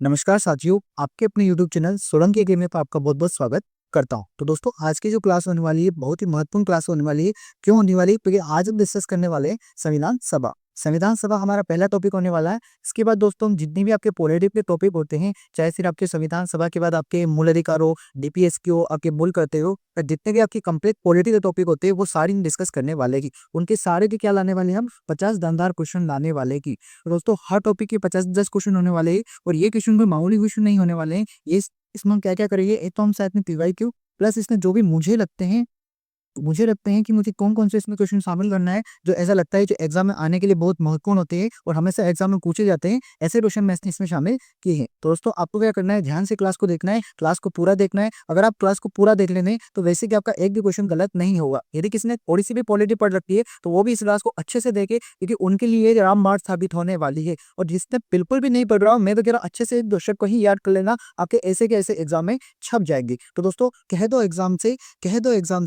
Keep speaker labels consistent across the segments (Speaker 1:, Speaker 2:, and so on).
Speaker 1: नमस्कार साथियों, आपके अपने यूट्यूब चैनल सोलंकी गेम में आपका बहुत बहुत स्वागत करता हूं। तो दोस्तों, आज की जो क्लास होने वाली है बहुत ही महत्वपूर्ण क्लास होने वाली है। क्यों होने वाली है? क्योंकि आज हम डिस्कस करने वाले हैं संविधान सभा। संविधान सभा हमारा पहला टॉपिक होने वाला है। इसके बाद दोस्तों, हम जितनी भी आपके पॉलिटिक्स के टॉपिक होते हैं, चाहे सिर्फ आपके संविधान सभा के बाद आपके मूल अधिकार हो, डीपीएस की हो, आपके मूल करते हो, या जितने भी आपके कंप्लीट पॉलिटिकल टॉपिक होते हैं वो सारी डिस्कस करने वाले की। उनके सारे के क्या लाने वाले हैं? हम 50 दमदार क्वेश्चन लाने वाले की। तो दोस्तों, हर टॉपिक के 50-10 क्वेश्चन होने वाले हैं। और ये क्वेश्चन कोई मामूली क्वेश्चन नहीं होने वाले हैं। ये इसमें हम क्या-क्या करेंगे, एक तो हम साथ में पीवाईक्यू प्लस इसमें जो भी मुझे लगते हैं कि मुझे कौन-कौन से इसमें क्वेश्चन शामिल करना है, जो ऐसा लगता है जो एग्ज़ाम में आने के लिए बहुत महत्वपूर्ण होते हैं और हमेशा एग्ज़ाम में पूछे जाते हैं, ऐसे क्वेश्चन मैंने इसमें शामिल किए हैं। तो दोस्तों, आपको क्या करना है, ध्यान से क्लास को देखना है, क्लास को पूरा देखना है। अगर आप क्लास को पूरा देख लेंगे, तो वैसे कि आपका एक भी क्वेश्चन गलत नहीं होगा। यदि किसी ने थोड़ी-सी भी पॉलिटी पढ़ रखी है, तो वो भी इस क्लास को अच्छे से देखे, क्योंकि उनके लिए ये रामबाण साबित होने वाली है। और जिसने बिल्कुल भी नहीं पढ़ रहा हो, मैं तो कह रहा हूँ अच्छे से दर्शक को ही याद कर लेना, आपके ऐसे के ऐसे एग्ज़ाम में छप जाएँगे। तो दोस्तों, कह दो एग्जाम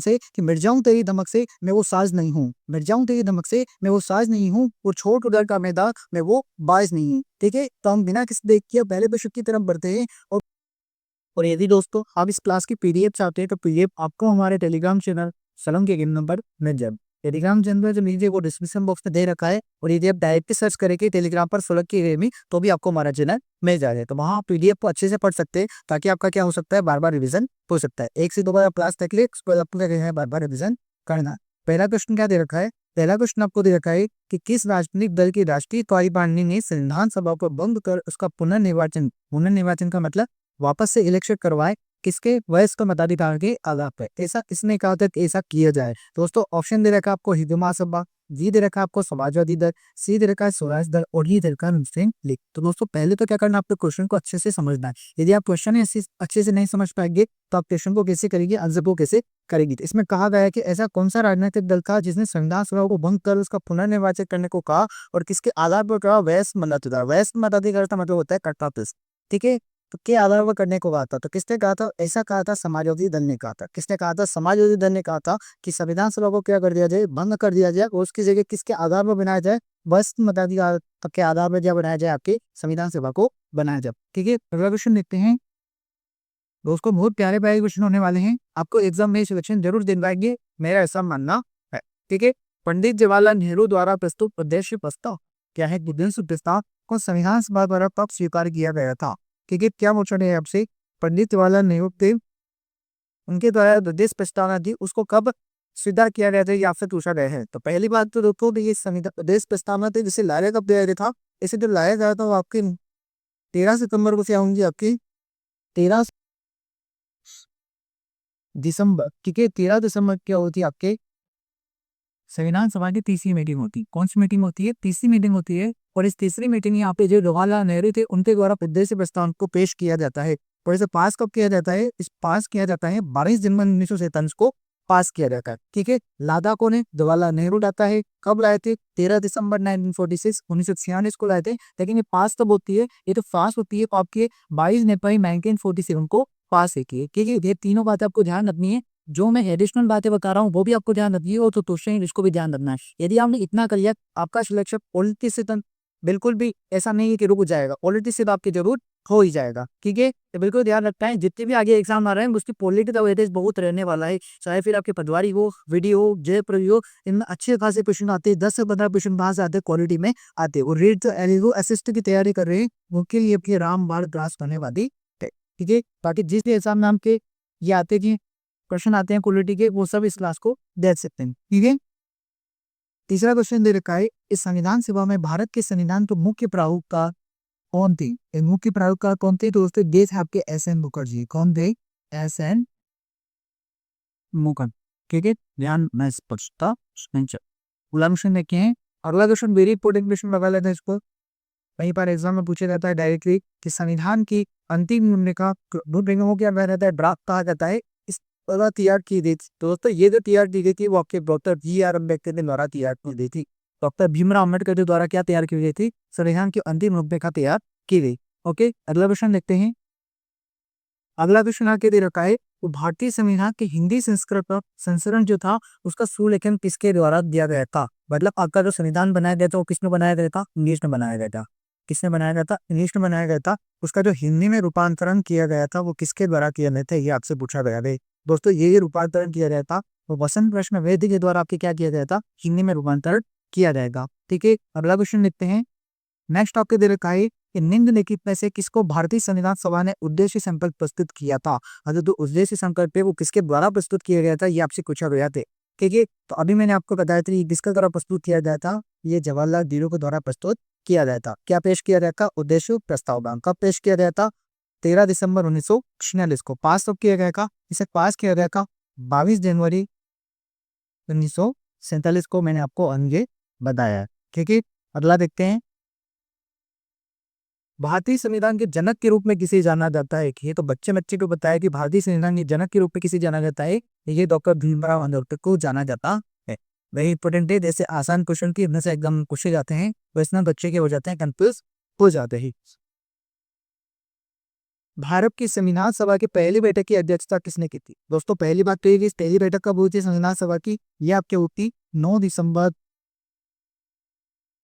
Speaker 1: से कि मिट जाऊं तेरी धमक से मैं वो साज नहीं हूँ, मिट जाऊं तेरी धमक से मैं वो साज नहीं हूँ, वो छोट उधर का मैदान मैं वो बाज नहीं हूँ। ठीक है, तो हम बिना किसी देख के पहले क्वेश्चन की तरफ बढ़ते हैं। और यदि दोस्तों आप इस क्लास की पीडीएफ चाहते हैं, तो पीडीएफ आपको हमारे टेलीग्राम चैनल सलम के गेम नंबर मिल जाए। टेलीग्राम चैनल जो नीचे वो डिस्क्रिप्शन बॉक्स में दे रखा है, और यदि आप डायरेक्टली सर्च करेंगे टेलीग्राम पर सोलंकी के गेम, तो भी आपको हमारा चैनल मिल जाएगा। तो वहाँ आप पीडीएफ को अच्छे से पढ़ सकते हैं, ताकि आपका क्या हो सकता है, बार बार रिविजन हो सकता है। एक से दो बार आप क्लास देख ले, उसके बाद आपको क्या करना है, बार बार रिविजन करना है। पहला क्वेश्चन क्या दे रखा है? पहला क्वेश्चन आपको दे रखा है कि किस राजनीतिक दल की राष्ट्रीय कार्यकारिणी ने संविधान सभा को भंग कर उसका पुनर्निर्वाचन का मतलब वापस से इलेक्शन करवाए, किसके वयस्क मताधिकार के आधार पर? ऐसा किसने कहा था कि ऐसा किया जाए? दोस्तों, ऑप्शन दे रखा है आपको हिंदू महासभा, जी दे रखा है आपको समाजवादी दल, सी दे रखा है स्वराज दल, और ये दे रखा है मुस्लिम लीग। तो दोस्तों, पहले तो क्या करना है, आपको क्वेश्चन को अच्छे से समझना है। यदि आप क्वेश्चन अच्छे से नहीं समझ पाएंगे, तो आप क्वेश्चन को कैसे करेंगे, आंसर को कैसे करेंगे? तो इसमें कहा गया है कि ऐसा कौन सा राजनीतिक दल था जिसने संविधान सभा को भंग कर उसका पुनर्निर्वाचन करने को कहा, और किसके आधार पर कहा? वयस्क मताधिकार। वयस्क मताधिकार का मतलब होता है कर्तव्य। ठीक है, तो के आधार पर करने को कहा था? तो किसने कहा था? ऐसा कहा था समाजवादी दल ने कहा था। किसने कहा था? समाजवादी दल ने कहा था कि संविधान सभा को क्या कर दिया जाए, भंग कर दिया जाए, और उसकी जगह किसके आधार पर बनाया जाए? वयस्क मताधिकार के आधार पर क्या बनाया जाए, आपके संविधान सभा को बनाया जाए। ठीक है, अगला क्वेश्चन देखते हैं। दोस्तों, बहुत प्यारे प्यारे क्वेश्चन होने वाले हैं, आपको एग्जाम में सिलेक्शन जरूर दिलवाएंगे, मेरा ऐसा मानना है। ठीक है, पंडित जवाहरलाल नेहरू द्वारा प्रस्तुत उद्देश्य प्रस्ताव क्या है? उद्देश्य प्रस्ताव को संविधान सभा द्वारा कब स्वीकार किया गया था? ठीक है, क्या क्वेश्चन है आपसे? पंडित जवाहरलाल नेहरू थे, उनके द्वारा उद्देश्य प्रस्तावना थी, उसको कब स्वीकार किया गया था, ये आपसे पूछा गया है। तो पहली बात तो दोस्तों, ये संविधान उद्देश्य प्रस्तावना थी, जिसे लाया कब गया था? इसे जो लाया गया था वो आपके 13 सितंबर को क्या होंगी, आपकी 13 दिसंबर। ठीक है, 13 दिसंबर क्या होती है आपके संविधान सभा की तीसरी मीटिंग होती है। कौन सी मीटिंग होती है? तीसरी मीटिंग होती है। और इस तीसरी मीटिंग यहाँ पे जो जवाहरलाल नेहरू थे, उनके द्वारा उद्देश्य प्रस्ताव को पेश किया जाता है। और इसे पास कब किया जाता है? इस पास किया जाता है 22 जनवरी 1947 को पास किया जाता है। ठीक है, लादा को ने जवाहरलाल नेहरू लाता है। कब लाए थे? 13 दिसंबर 1946 को लाए थे। लेकिन ये पास तब होती है, ये तो पास होती है आपके 22 जनवरी 1947 को पास है की। ठीक है, ये तीनों बातें आपको ध्यान रखनी है। जो मैं एडिशनल बातें बता रहा हूँ वो भी आपको ध्यान रखनी है, और तो क्वेश्चन इसको भी ध्यान रखना है। यदि आपने इतना कर लिया, आपका सिलेक्शन पॉलिटिक्स से बिल्कुल भी ऐसा नहीं है कि रुक जाएगा, पॉलिटिक्स से तो आपकी जरूर हो ही जाएगा। ठीक है, तो बिल्कुल ध्यान रखता है, जितने भी आगे एग्जाम आ रहे हैं उसकी पॉलिटिक्स का वेटेज बहुत रहने वाला है। चाहे फिर आपके पटवारी हो, वीडियो हो, जयप्रवी हो, इनमें अच्छे खासे क्वेश्चन आते हैं। 10 से 15 क्वेश्चन बाहर से आते हैं, क्वालिटी में आते हैं। और रीड तो एलिगो असिस्ट की तैयारी कर रहे हैं, उनके लिए आपकी रामबाण ग्रास करने वाली है। ठीक है, बाकी जिस भी एग्जाम में आपके ये आते हैं क्वेश्चन आते हैं क्वालिटी के, वो सब इस क्लास को देख सकते हैं। ठीक है, तीसरा क्वेश्चन दे रखा है, इस संविधान सभा में भारत के संविधान के मुख्य प्रवक्ता कौन थे? मुख्य प्रवक्ता कौन थे? तो दोस्तों, ये थे आपके एस.एन. मुखर्जी। कौन थे? एस.एन. मुखर्जी। ठीक है, ध्यान में स्पष्टता अगला क्वेश्चन देखे हैं। अगला क्वेश्चन वेरी इंपॉर्टेंट क्वेश्चन लगा लेते हैं इसको, वहीं पर एग्जाम में पूछा जाता है डायरेक्टली कि संविधान की अंतिम मुद्रिका को क्या कहा जाता है? ड्राफ्ट कहा जाता है। इस द्वारा तैयार की गई थी। तो दोस्तों, ये जो तैयार की गई थी वो आपके डॉक्टर B.R. अम्बेडकर के द्वारा तैयार की गई थी। डॉक्टर भीमराव अम्बेडकर के द्वारा क्या तैयार की गई थी? संविधान की अंतिम रूपरेखा तैयार की गई। ओके, अगला क्वेश्चन देखते हैं। अगला क्वेश्चन आके दे रखा है, वो भारतीय संविधान के हिंदी संस्करण का संस्करण जो था, उसका सुलेखन किसके द्वारा दिया गया था? मतलब आपका जो संविधान बनाया गया था वो किसने बनाया गया था? इंग्लिश में बनाया गया था। किसने बनाया गया था? इंग्लिश में बनाया गया था। उसका जो हिंदी में रूपांतरण किया गया था वो किसके द्वारा किया गया था, ये आपसे पूछा गया है। दोस्तों ये रूपांतरण किया गया था वो वसंत कृष्ण वेदी के द्वारा आपके क्या किया गया था, हिंदी में रूपांतरण किया जाएगा। ठीक है, अगला क्वेश्चन लिखते हैं। नेक्स्ट आपके दे रखा है कि निम्नलिखित में से किसको भारतीय संविधान सभा ने उद्देश्य संकल्प प्रस्तुत किया था। तो उद्देश्य संकल्प है वो किसके द्वारा प्रस्तुत किया गया था, ये आपसे पूछा गया था। ठीक है, तो अभी मैंने आपको बताया था ये किसके द्वारा प्रस्तुत किया गया था, ये जवाहरलाल नेहरू के द्वारा प्रस्तुत किया गया था। क्या पेश किया गया था? उद्देश्य प्रस्ताव। कब पेश किया गया था? 13 दिसंबर 1946 को। पास कब किया गया था? इसे पास किया गया था 22 जनवरी 1947 को, मैंने आपको आगे बताया है। ठीक है, अगला देखते हैं। भारतीय संविधान के जनक के रूप में किसे जाना जाता है? ये तो बच्चे बच्चे को बताया कि भारतीय संविधान के जनक के रूप में किसे जाना जाता है, ये डॉक्टर भीमराव अम्बेडकर को जाना जाता है। वही इंपॉर्टेंट है, जैसे आसान क्वेश्चन की से एकदम पूछे जाते हैं वैसे ना बच्चे के हो जाते हैं, कंफ्यूज हो जाते हैं। भारत की संविधान सभा की पहली बैठक की अध्यक्षता किसने की थी? दोस्तों पहली बात तो ये कि पहली बैठक कब हुई थी संविधान सभा की, ये आपके हुई थी 9 दिसंबर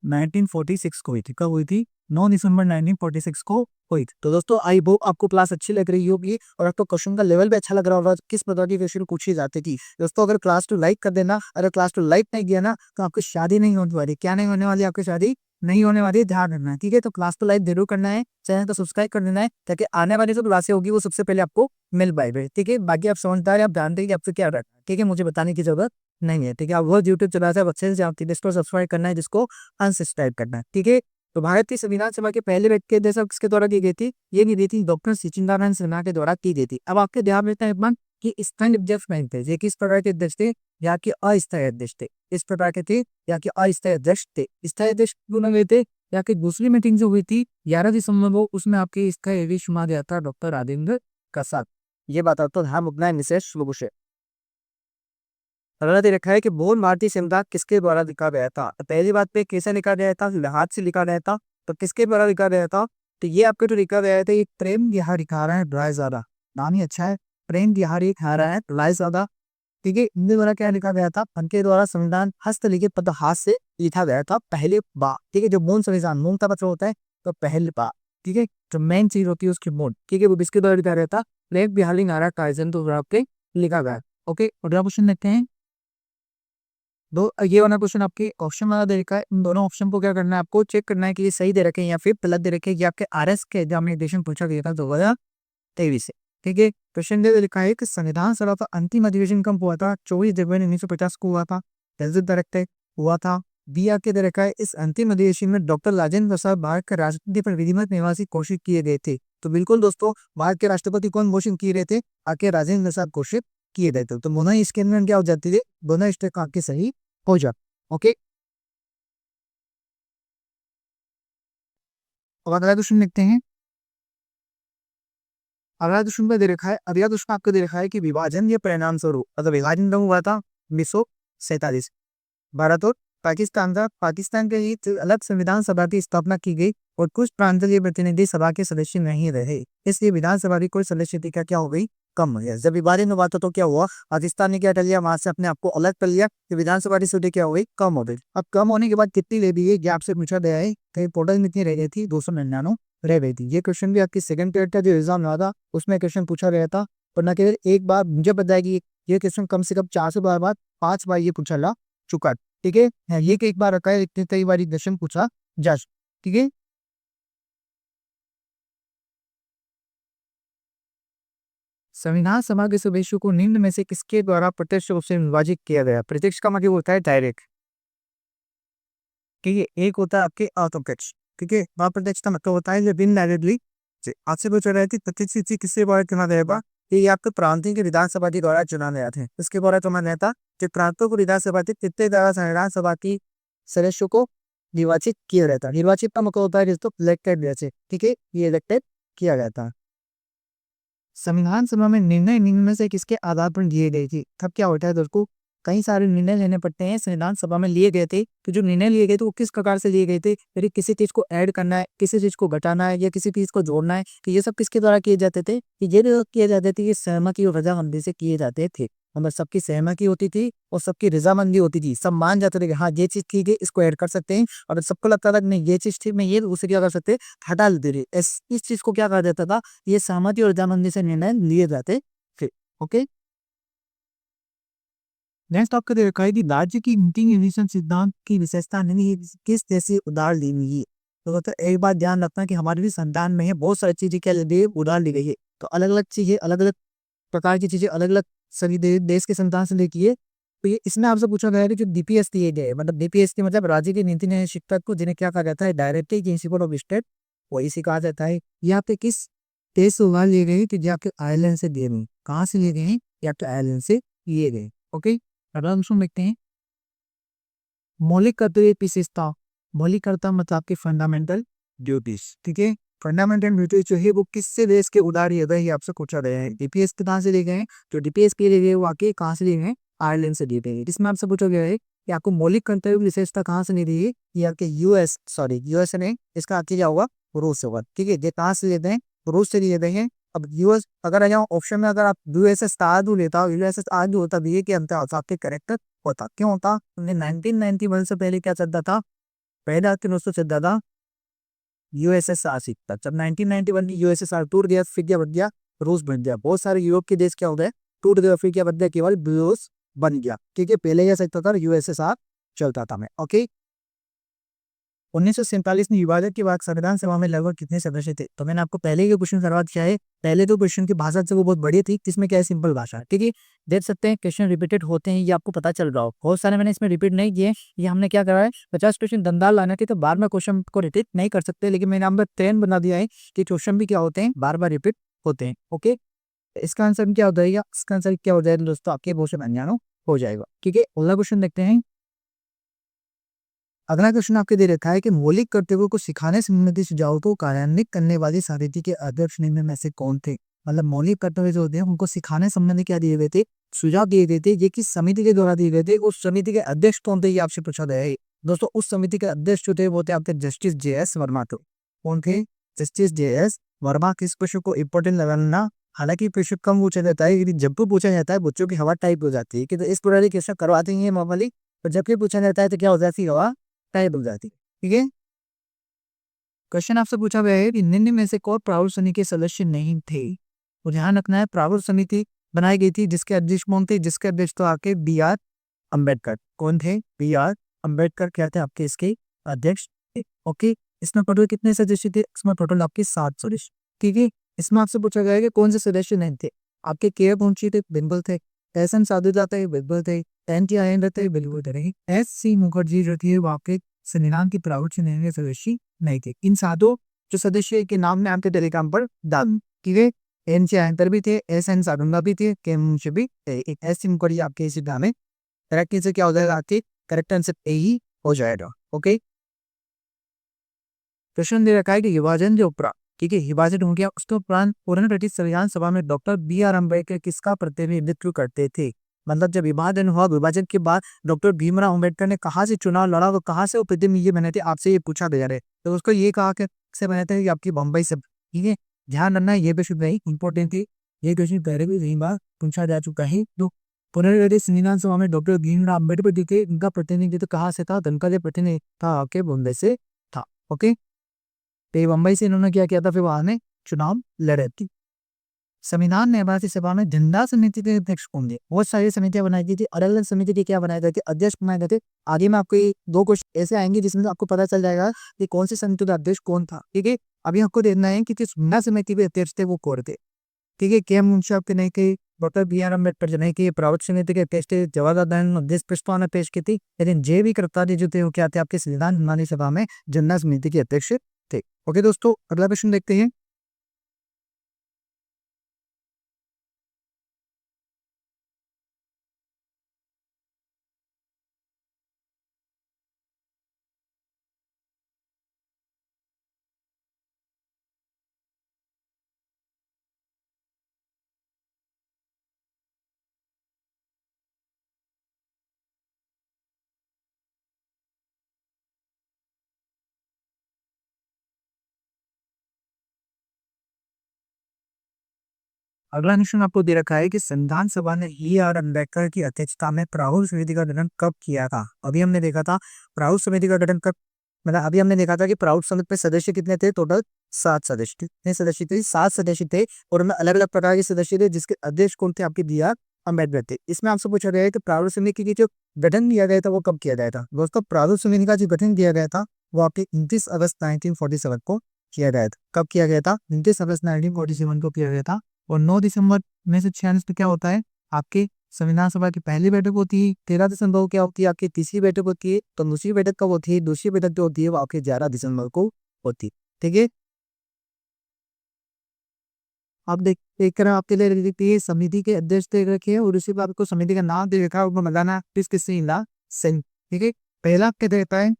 Speaker 1: 1946 को हुई थी। कब हुई थी? 9 दिसंबर 1946 को हुई थी। तो दोस्तों आई होप आपको क्लास अच्छी लग रही होगी और आपको क्वेश्चन का लेवल भी अच्छा लग रहा होगा, किस प्रकार की क्वेश्चन पूछी जाती थी। दोस्तों अगर क्लास 2 लाइक कर देना, अगर क्लास 2 लाइक नहीं किया ना तो आपकी शादी नहीं होने वाली। क्या नहीं होने वाली? आपकी शादी नहीं होने वाली, ध्यान रखना है। ठीक है, तो क्लास 2 लाइक जरूर करना है, चैनल को सब्सक्राइब कर देना है ताकि आने वाली जो क्लासें होगी वो सबसे पहले आपको मिल पाएगी। ठीक है, बाकी आप समझदार, आप जानते हैं कि आपसे क्या रखना है। ठीक है, मुझे बताने की जरूरत नहीं है। ठीक है, आप वो यूट्यूब चला है अच्छे से जानते हैं, जिसको सब्सक्राइब करना है, जिसको अनसब्सक्राइब करना है। ठीक है, तो भारत की संविधान सभा के पहले व्यक्ति के देशक किसके द्वारा की गई थी? ये की गई थी डॉक्टर सचिंदानंद सिन्हा के द्वारा की गई थी। अब आपके ध्यान में एक बात कि स्थायी अध्यक्ष नहीं थे, ये किस प्रकार के अध्यक्ष थे? या कि अस्थायी अध्यक्ष थे। इस प्रकार के थे या कि अस्थायी अध्यक्ष थे। स्थायी अध्यक्ष क्यों गए थे? या कि दूसरी मीटिंग जो हुई थी 11 दिसंबर को, उसमें आपके इसका ये भी शुमार दिया था डॉक्टर राजेंद्र प्रसाद। ये बात तो ध्यान रखना है निशेष शुरू से। अगला दे रखा है कि बोल भारतीय संविधान किसके द्वारा लिखा गया था? तो पहली बात पे कैसे लिखा गया था? हाथ से लिखा गया था। तो किसके द्वारा लिखा गया था? तो ये आपके जो लिखा गया था, ये प्रेम बिहारी खा रहा है रायजादा, नाम ही अच्छा है, प्रेम बिहारी खा रहा है रायजादा। ठीक है, इनके द्वारा क्या लिखा गया था? उनके द्वारा संविधान हस्तलिखित पद हाथ से लिखा गया था पहली बार। ठीक है, जो मूल संविधान मूल का पत्र होता है तो पहली बार। ठीक है, जो मेन चीज होती है उसकी मूल। ठीक है, वो किसके द्वारा लिखा गया था? प्रेम बिहारी नारा कायजन द्वारा आपके लिखा गया। ओके, अगला क्वेश्चन देखते हैं। दो ये वाला क्वेश्चन आपके ऑप्शन वाला दे रखा है, इन दोनों ऑप्शन को क्या करना है? आपको चेक करना है कि ये सही दे रखे हैं या फिर गलत दे रखे हैं। ये आपके आरएस के एग्जामिनेशन पूछा गया था 2023 से। ठीक है, क्वेश्चन दे लिखा है कि संविधान सभा का अंतिम अधिवेशन कब हुआ था? 24 जनवरी 1950 को हुआ था। डायरेक्ट हुआ था। बी आके दे रखा है इस अंतिम अधिवेशन में डॉक्टर राजेंद्र प्रसाद भारत के राष्ट्रपति पर विधिवत निवासी घोषित किए गए थे। तो बिल्कुल दोस्तों, भारत के राष्ट्रपति कौन घोषित किए गए थे? आके राजेंद्र प्रसाद घोषित किए गए थे। तो दोनों ही इसके अंदर क्या हो जाती है? दोनों स्टेप आपके सही हो जाए। ओके, और अगला क्वेश्चन लिखते हैं। अगला क्वेश्चन में दे रखा है, अगला क्वेश्चन आपको दे रखा है कि विभाजन या परिणाम स्वरूप, मतलब विभाजन कब हुआ था? 1947। भारत और पाकिस्तान का, पाकिस्तान के ही अलग संविधान सभा की स्थापना की गई और कुछ प्रांतीय प्रतिनिधि सभा के सदस्य नहीं रहे, इसलिए विधानसभा की कोई सदस्यता क्या हो गई? कम हो गया। जब विभाजन हुआ था तो क्या हुआ? पाकिस्तान ने क्या कर लिया? वहां से अपने आप को अलग कर लिया, तो विधानसभा की सीटें क्या हो गई? कम हो गई। अब कम होने के बाद कितनी ले दी है, ये आपसे पूछा गया है। कहीं पोर्टल में कितनी रह गई थी? 299 रह गई थी। ये क्वेश्चन भी आपकी सेकंड पीरियड का जो एग्जाम हुआ था उसमें क्वेश्चन पूछा गया था। पर न केवल एक बार, मुझे पता है कि ये क्वेश्चन कम से कम 4 से 5 बार 5 बार ये पूछा जा चुका है। ठीक है, ये कि एक बार रखा है, इतने कई बार क्वेश्चन पूछा जा। ठीक है, संविधान सभा के सदस्यों को निम्न में से किसके द्वारा प्रत्यक्ष रूप से विभाजित किया गया? प्रत्यक्ष का मतलब होता है डायरेक्ट। ठीक है, एक होता है आपके अप्रत्यक्ष। ठीक है, अप्रत्यक्ष का मतलब होता है जो इनडायरेक्टली। आपसे पूछा रहा है कि प्रत्यक्ष सूची किसके द्वारा चुना जाएगा? ये आपके प्रांतीय के विधानसभा के द्वारा चुना गया था। इसके द्वारा चुना गया था कि प्रांतों को विधानसभा के कितने द्वारा संविधान सभा की सदस्यों को निर्वाचित किया गया था। निर्वाचित का मतलब होता है जिसको इलेक्टेड जैसे। ठीक है, ये इलेक्टेड किया गया था। संविधान सभा में निर्णय निम्न में से किसके आधार पर लिए गए थे? तब क्या होता है दोस्तों, कई सारे निर्णय लेने पड़ते हैं, संविधान सभा में लिए गए थे। तो जो निर्णय लिए गए थे वो किस प्रकार से लिए गए थे? यदि किसी चीज को ऐड करना है, किसी चीज को घटाना है या किसी चीज को जोड़ना है, तो ये सब किसके द्वारा किए जाते थे? कि ये जो किए जाते थे ये सहमति और रजामंदी से किए जाते थे। मतलब सबकी सहमति होती थी और सबकी रजामंदी होती थी, सब मान जाते थे कि हाँ ये चीज ठीक है, इसको ऐड कर सकते हैं। और सबको लगता था कि नहीं ये चीज ठीक नहीं, ये उसे क्या कर सकते हैं, हटा देते थे। इस चीज को क्या कहा जाता था, ये सहमति और रजामंदी से निर्णय लिए जाते थे। ओके, नेक्स्ट आपका दे रखा है कि राज्य की इंटीग्रेशन सिद्धांत की विशेषता नहीं है, किस जैसे उदाहरण दी हुई है। तो एक बात ध्यान रखना कि हमारे भी संविधान में है बहुत सारी चीजें क्या दी है, उदाहरण दी गई है। तो अलग अलग चीजें, अलग अलग प्रकार की चीजें, अलग अलग सभी देश के संविधान से देखी है। तो ये इसमें आपसे पूछा गया है कि जो डीपीएस दिए गए, मतलब डीपीएस की मतलब राज्य की नीति न्याय शिक्षा को, जिन्हें क्या कहा जाता है, डायरेक्टिव प्रिंसिपल ऑफ स्टेट, वही से कहा जाता है। ये आपके किस देश से उधार लिए गए, तो ये आपके आयरलैंड से दिए गए। कहाँ से लिए गए हैं, ये आपके आयरलैंड से लिए गए। ओके, अगला ऑप्शन देखते हैं, मौलिक कर्तव्य विशेषता। मौलिक कर्तव्य मतलब आपके फंडामेंटल ड्यूटीज। ठीक है, फंडामेंटल ड्यूटीज जो है वो किससे देश के उधार लिए गए, ये आपसे पूछा गया है। डीपीएस के कहाँ से लिए गए हैं, जो डीपीएस के लिए गए वो आके कहाँ से लिए गए हैं, आयरलैंड से लिए गए हैं। जिसमें आपसे पूछा गया है कि आपको मौलिक कर्तव्य विशेषता कहाँ से नहीं दी है, ये आपके यूएस ने, इसका आगे क्या होगा, रूस होगा। ठीक है, ये कहाँ से लेते हैं, रूस से लिए गए हैं। अब यूएस अगर आ जाओ ऑप्शन में, अगर आप यूएसएसआर लेता हो, यूएसएसआर जो होता है, ये के अंतर आपके करेक्टर होता, क्यों होता, हमने 1991 से पहले क्या चलता था, पहला दोस्तों चलता था यूएसएसआर सीखता। जब 1991 में यूएसएसआर टूट गया, फिर क्या बन गया, रूस बन गया। बहुत सारे यूरोप के देश क्या हो गए, टूट गए, फिर क्या बन गया, केवल रूस बन गया। ठीक है, पहले क्या सकता था, यूएसएसआर चलता था मैं। ओके, 1947 में विभाजन के बाद संविधान सभा में लगभग कितने सदस्य थे। तो मैंने आपको पहले के क्वेश्चन करवा दिया है। पहले तो क्वेश्चन की भाषा से वो बहुत बड़ी थी, जिसमें क्या है, सिंपल भाषा। ठीक है, देख सकते हैं क्वेश्चन रिपीटेड होते हैं, ये आपको पता चल रहा हो। बहुत सारे मैंने इसमें रिपीट नहीं किए, ये हमने क्या करा है, 50 क्वेश्चन दमदार लाने थे, तो बार बार क्वेश्चन को रिपीट नहीं कर सकते। लेकिन मैंने नंबर 10 बना दिया है कि क्वेश्चन भी क्या होते हैं, बार बार रिपीट होते हैं। ओके, इसका आंसर क्या हो जाएगा, इसका आंसर क्या हो जाएगा दोस्तों, आपके क्वेश्चन अनजानो हो जाएगा। ठीक है, अगला क्वेश्चन देखते हैं। अगला क्वेश्चन आपके दे रखा है कि मौलिक कर्तव्यों को सिखाने संबंधित सुझावों को कार्यान्वित करने वाली समिति के अध्यक्ष निम्न में से कौन थे। मतलब मौलिक कर्तव्य जो होते हैं उनको सिखाने संबंधी क्या दिए गए थे, सुझाव दिए गए थे, ये किस समिति के द्वारा दिए गए थे, उस समिति के अध्यक्ष कौन थे, ये आपसे पूछा गया है। दोस्तों उस समिति के अध्यक्ष जो थे वो थे आपके जस्टिस जे.एस. वर्मा। थे कौन थे, जस्टिस जे.एस. वर्मा। किस क्वेश्चन को इंपॉर्टेंट लगाना, हालांकि क्वेश्चन कम पूछा जाता है, लेकिन जब भी पूछा जाता है बच्चों की हवा टाइप हो जाती है कि तो इस प्रकार क्वेश्चन करवाते हैं नॉर्मली। और जबकि पूछा जाता है तो क्या हो जाती है, हवा टाइप हो जाती है। ठीक है, क्वेश्चन आपसे पूछा गया है कि निम्न में से कौन प्रारूप समिति के सदस्य नहीं थे। तो ध्यान रखना है, प्रारूप समिति बनाई गई थी, जिसके अध्यक्ष कौन थे, जिसके अध्यक्ष तो आपके बी.आर. अम्बेडकर। कौन थे, बी.आर. अम्बेडकर क्या थे आपके इसके अध्यक्ष थे। ओके, इसमें टोटल कितने सदस्य थे, इसमें टोटल आपके 7 सदस्य। ठीक है, इसमें आपसे पूछा गया है कि कौन से सदस्य नहीं थे। आपके के मुंशी थे, बिल्कुल थे। एस एन साधुदा थे, बिल्कुल थे। एन टी आयंगर थे, बिल्कुल थे। एस सी मुखर्जी जो थे वो आपके संविधान की प्रारूप से निर्णय सदस्य नहीं थे। इन सातों जो सदस्य के नाम ने आपके टेलीग्राम पर डाल, ठीक है। एन सी आयंगर भी थे, एस एन साधुदा भी थे, के मुंशी भी थे। एस सी मुखर्जी आपके इस में करेक्ट आंसर क्या हो जाएगा, आपके करेक्ट आंसर ए ही हो जाएगा। ओके, क्वेश्चन दे रखा है कि विभाजन जो उपरांत, ठीक है, विभाजन हो गया, उसके उपरांत पूर्ण ब्रिटिश संविधान सभा में डॉक्टर बी.आर. अम्बेडकर किसका प्रतिनिधित्व करते थे। मतलब जब विभाजन हुआ, विभाजन के बाद डॉक्टर भीमराव अम्बेडकर ने कहाँ से चुनाव लड़ा, वो कहाँ से वो प्रतिनिधि बने थे, आपसे ये पूछा गया है। तो उसको ये कहा कि से बने थे कि आपकी बम्बई से। ठीक है, ध्यान रखना ये भी शुद्ध नहीं इंपॉर्टेंट थी, ये क्वेश्चन पहले भी कई बार पूछा जा चुका है। तो पुनर्गठित संविधान सभा में डॉक्टर भीमराव अम्बेडकर जी थे, इनका प्रतिनिधित्व कहाँ से था, उनका जो प्रतिनिधि था आपके बॉम्बे से था। ओके, तो मुंबई से इन्होंने क्या किया था, फिर वहां ने चुनाव लड़े थी। संविधान निर्माण सभा में झंडा समिति के अध्यक्ष कौन थे। बहुत सारी समितियां बनाई गई थी, अलग अलग समिति के क्या बनाए गए थे, अध्यक्ष बनाए गए थे। आगे में आपको ये 2 क्वेश्चन ऐसे आएंगे जिसमें से आपको पता चल जाएगा कि कौन सी समिति का अध्यक्ष कौन था। ठीक है, अभी आपको देखना है कि जो झंडा समिति के अध्यक्ष थे वो कौन थे। ठीक है, के एम मुंशी आपके नहीं थे, डॉक्टर बी.आर. अम्बेडकर जो नहीं थे, प्रारूप समिति के अध्यक्ष थे, जवाहरलाल नेहरू अध्यक्ष प्रस्तावना पेश की थी। लेकिन जे बी कृपलानी जो थे वो क्या थे, आपके संविधान निर्माण सभा में झंडा समिति के अध्यक्ष थे। ओके दोस्तों, अगला क्वेश्चन देखते हैं। अगला क्वेश्चन आपको दे रखा है कि संविधान सभा ने E.R. अम्बेडकर की अध्यक्षता में प्रारूप समिति का गठन कब किया था। अभी हमने देखा था प्रारूप समिति का गठन कब, मतलब अभी हमने देखा था कि प्रारूप समिति में सदस्य कितने थे, टोटल 7 सदस्य। कितने सदस्य थे? 7 सदस्य थे और उनमें अलग अलग प्रकार के सदस्य थे, जिसके अध्यक्ष कौन थे? आपके B.R. अम्बेडकर थे। इसमें आपसे पूछा गया है कि प्रारूप समिति की जो गठन किया गया था वो कब किया गया था। दोस्तों प्रारूप समिति का जो गठन किया गया था वो आपके 29 अगस्त 1947 को किया गया था। कब किया गया था? 29 अगस्त 1947 को किया गया था। और 9 दिसंबर 1946 में क्या होता है? आपके संविधान सभा की पहली बैठक होती है। 13 दिसंबर को क्या होती है? आपकी तीसरी बैठक होती है। तो दूसरी बैठक कब होती है? दूसरी बैठक जो होती है वो आपके 11 दिसंबर को होती है। ठीक है, आप देख कर आपके लिए लिख दीजिए ये समिति के अध्यक्ष दे रखे हैं और उसी पर आपको समिति का नाम दे रखा है, उसमें बताना किस किससे ला सेन। ठीक है, पहला क्या दे रखा है?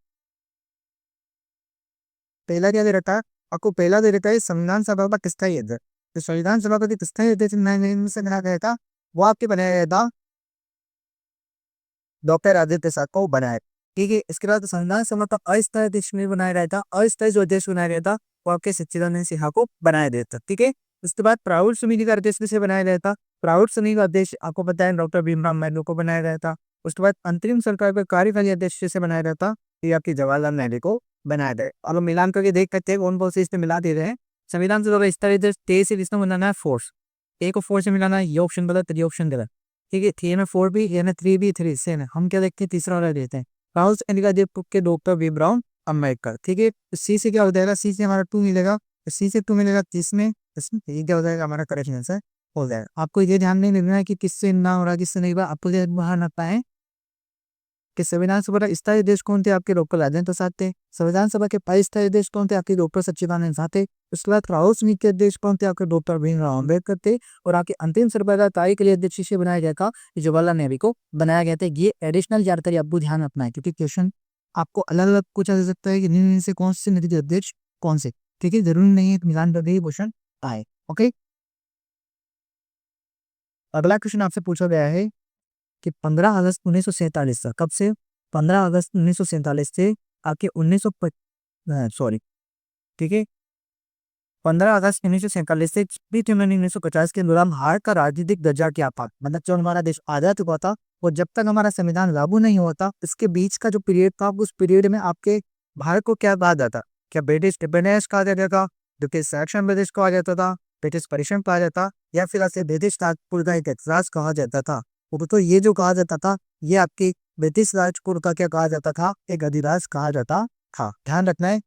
Speaker 1: पहला क्या दे रखा है आपको? पहला दे रखा है संविधान सभा का किसका ही अध्यक्ष। तो संविधान सभा का जो किसका ही अध्यक्ष से बनाया गया था वो आपके बनाया गया था डॉक्टर राजेंद्र प्रसाद को बनाया। ठीक है, इसके बाद संविधान सभा का अस्थायी अध्यक्ष में बनाया गया था। अस्थायी जो अध्यक्ष बनाया गया था वो आपके सच्चिदानंद सिन्हा को बनाया गया था। ठीक है, उसके बाद प्रारूप समिति का अध्यक्ष किसे बनाया गया था? प्रारूप समिति का अध्यक्ष आपको पता है डॉक्टर भीमराव अम्बेडकर को बनाया गया था। उसके बाद अंतरिम सरकार का कार्यकारी अध्यक्ष से बनाया गया था, ये आपकी जवाहरलाल नेहरू को बनाया गया। अब हम मिलान करके देख सकते हैं कौन कौन से इसमें मिला दे रहे हैं। संविधान सभा का स्थायी अध्यक्ष 23 से इसमें बनाना है फोर्स, ए को 4 से मिलाना है, ये ऑप्शन गलत, ये ऑप्शन गलत। ठीक है, थ्री में 4 भी, ये में 3 भी, 3 सेम है। हम क्या देखते हैं? तीसरा वाला देते हैं राहुल गांधी जी के डॉक्टर भीमराव अम्बेडकर। ठीक है, सी से क्या हो जाएगा? सी से हमारा 2 मिलेगा, सी से 2 मिलेगा, जिसमें इसमें ये क्या हो जाएगा? हमारा करेक्ट आंसर हो जाएगा। आपको ये ध्यान नहीं रखना है कि किससे ना हो रहा किससे नहीं हो रहा, आपको ये ध्यान रखना है कि संविधान सभा का स्थायी अध्यक्ष कौन थे? आपके डॉक्टर राजेंद्र प्रसाद थे। संविधान सभा के अस्थायी अध्यक्ष कौन थे? आपके डॉक्टर सच्चिदानंद साह थे। उसके बाद राहुल समिति के अध्यक्ष कौन थे? आपके डॉक्टर भीमराव अम्बेडकर थे। और आपके अंतिम सर्वदलीय के लिए अध्यक्ष से बनाया गया था, जवाहरलाल नेहरू को बनाया गया था। ये एडिशनल जानकारी आपको ध्यान रखना है क्योंकि क्वेश्चन आपको अलग अलग पूछा जा सकता है कि निम्न से कौन से नीति अध्यक्ष कौन से। ठीक है, जरूरी नहीं है मिलान करके ही क्वेश्चन आए। ओके, अगला क्वेश्चन आपसे पूछा गया है कि 15 अगस्त 1947 से कब से? 15 अगस्त 1947 से आपके 1900 सॉरी, ठीक है, 15 अगस्त 1947 से 26 जनवरी 1950 के दौरान भारत का राजनीतिक दर्जा क्या था? मतलब जो हमारा देश आजाद हुआ था और जब तक हमारा संविधान लागू नहीं हुआ था इसके बीच का जो पीरियड था उस पीरियड में आपके भारत को क्या कहा जाता? क्या ब्रिटिश इंडिपेंडेंस कहा जाता था, ब्रिटिश सेक्शन ब्रिटिश कहा जाता था, ब्रिटिश परिश्रम कहा जाता, या फिर ऐसे ब्रिटिश राजपुर का एक एतराज कहा जाता था? वो तो ये जो कहा जाता था ये आपके ब्रिटिश राजपुर का क्या कहा जाता था? एक अधिराज कहा जाता था। ध्यान रखना है,